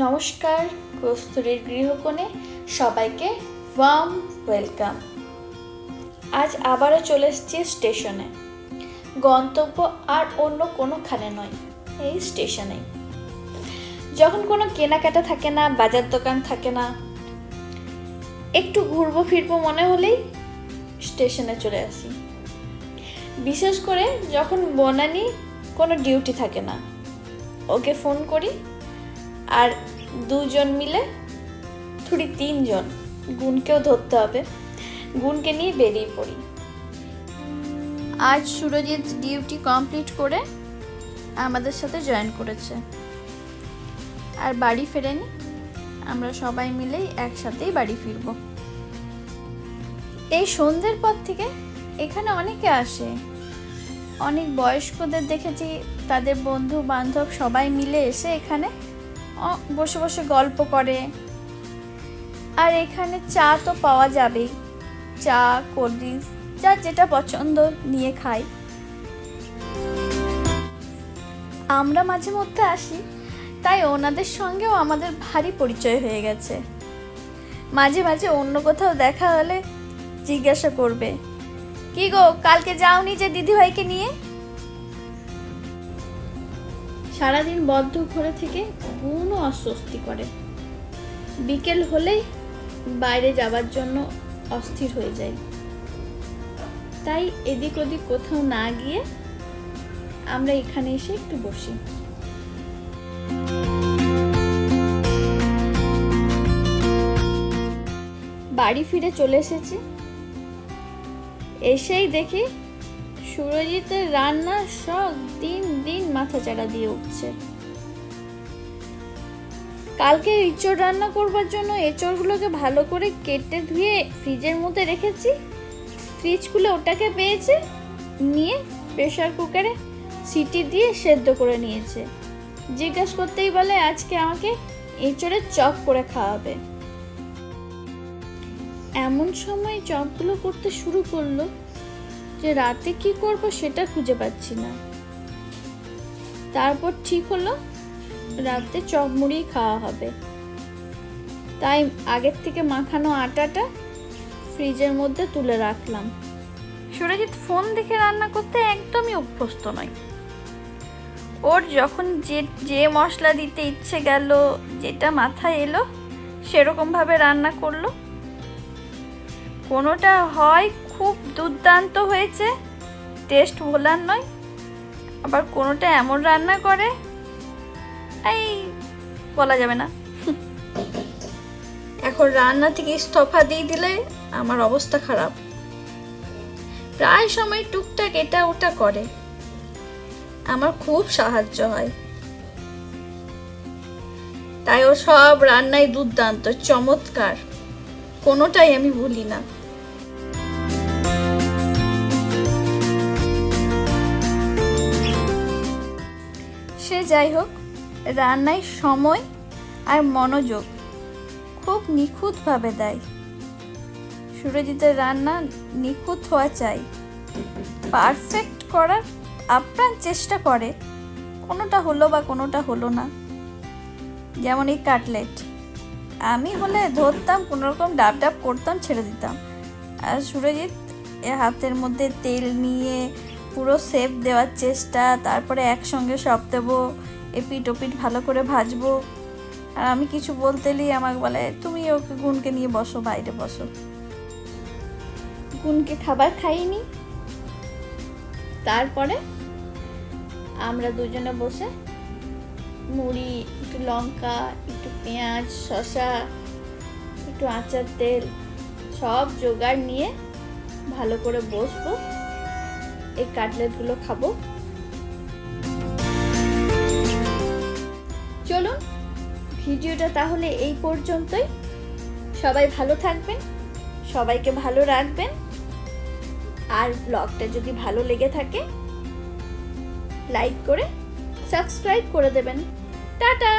নমস্কার, কস্তুরীর গৃহকোণে সবাইকে warm welcome. আজ আবারও চলে এসেছি স্টেশনে। গন্তব্য আর অন্য কোনোখানে নয়, এই স্টেশনে। যখন কোনো কেনাকাটা থাকে না, বাজার দোকান থাকে না, একটু ঘুরবো ফিরবো মনে হলেই স্টেশনে চলে আসি। বিশেষ করে যখন বনানি কোনো ডিউটি থাকে না, ওকে ফোন করি আর দুজন মিলে তিনজন, গুণকেও ধরতে হবে, গুণকে নিয়ে বেরিয়ে পড়ি। আজ সুরজিৎ ডিউটি কমপ্লিট করে আমাদের সাথে জয়েন করেছে আর বাড়ি ফেরেনি। আমরা সবাই মিলেই একসাথেই বাড়ি ফিরব। এই সন্ধ্যের পর থেকে এখানে অনেকে আসে, অনেক বয়স্কদের দেখেছি, তাদের বন্ধু বান্ধব সবাই মিলে এসে এখানে বসে বসে গল্প করে। আর এখানে চা তো পাওয়া যাবেই, চা, কোল্ড ড্রিঙ্কস, যার যেটা পছন্দ নিয়ে খাই। আমরা মাঝে মধ্যে আসি, তাই ওনাদের সঙ্গেও আমাদের ভারী পরিচয় হয়ে গেছে। মাঝে মাঝে অন্য কোথাও দেখা হলে জিজ্ঞাসা করবে, কি গো, কালকে যাওনি যে দিদিভাইকে নিয়ে? সারাদিন বদ্ধ ঘরে থেকে গুণও অস্বস্তি করে। বিকেল হলেই বাইরে যাবার জন্য অস্থির হয়ে যায়। তাই এদিক ওদিক কোথাও না গিয়ে আমরা এখানে এসে একটু বসি। বাড়ি ফিরে চলে এসেছি। এসেই দেখি সুরজিতের রান্না সব দিন দিন মাথাচাড়া দিয়ে উঠছে। কালকে এঁচড় রান্না করবার জন্য এঁচড়গুলোকে ভালো করে কেটে ধুয়ে ফ্রিজের মধ্যে রেখেছি। ফ্রিজ খুলে ওটাকে পেয়েছে, নিয়ে প্রেসার কুকারে সিটি দিয়ে সেদ্ধ করে নিয়েছে। জিজ্ঞাসা করতেই বলে আজকে আমাকে এঁচড়ের চপ করে খাওয়াবে। এমন সময় চপগুলো করতে শুরু করলো যে রাতে কি করব সেটা খুঁজে পাচ্ছি না। তারপর ঠিক হলো রাতে চপ মুড়ি খাওয়া হবে। তাই আগের থেকে মাখানো আটাটা ফ্রিজের মধ্যে তুলে রাখলাম। সুরজিৎ ফোন দেখে রান্না করতে একদমই অভ্যস্ত নয়। ওর যখন যে মশলা দিতে ইচ্ছে গেল, যেটা মাথায় এলো, সেরকমভাবে রান্না করলো। কোনোটা হয় খুব দুর্দান্ত হয়েছে, টেস্ট ভোলার নয়, আবার কোনোটা এমন রান্না করে এই বলা যাবে না। এখন রান্না থেকে ইস্তফা দিয়ে দিলে আমার অবস্থা খারাপ। প্রায় সময় টুকটাক এটা ওটা করে, আমার খুব সাহায্য হয়। তাই ও সব রান্নাই দুর্দান্ত, চমৎকার, কোনোটাই আমি ভুলি না। সে যাই হোক, রান্নায় সময় আর মনোযোগ খুব নিখুঁতভাবে দেয়। সুরজিতের রান্না নিখুঁত হওয়া চাই, পারফেক্ট করার আপ্রাণ চেষ্টা করে। কোনোটা হলো বা কোনোটা হলো না। যেমন এই কাটলেট, আমি হলে ধরতাম, কোনোরকম ডাব ডাব করতাম, ছেড়ে দিতাম। আর সুরজিৎ হাতের মধ্যে তেল নিয়ে পুরো শেপ দেওয়ার চেষ্টা, তারপরে একসঙ্গে সব দেবো, এপিট ওপিট ভালো করে ভাজবো। আর আমি কিছু বলতেই আমাকে বলে, তুমি ওকে গুণকে নিয়ে বসো, বাইরে বসো। গুণকে খাবার খাইনি। তারপরে আমরা দুজনে বসে মুড়ি, একটু লঙ্কা, একটু পেঁয়াজ, শসা, একটু আচার তেল সব জোগাড় নিয়ে ভালো করে বসবো, এই কাটলেটগুলো খাবো। চলুন, ভিডিওটা তাহলে এই পর্যন্তই। সবাই ভালো থাকবেন, সবাইকে ভালো রাখবেন। আর ব্লগটা যদি ভালো লেগে থাকে লাইক করে সাবস্ক্রাইব করে দেবেন। টাটা।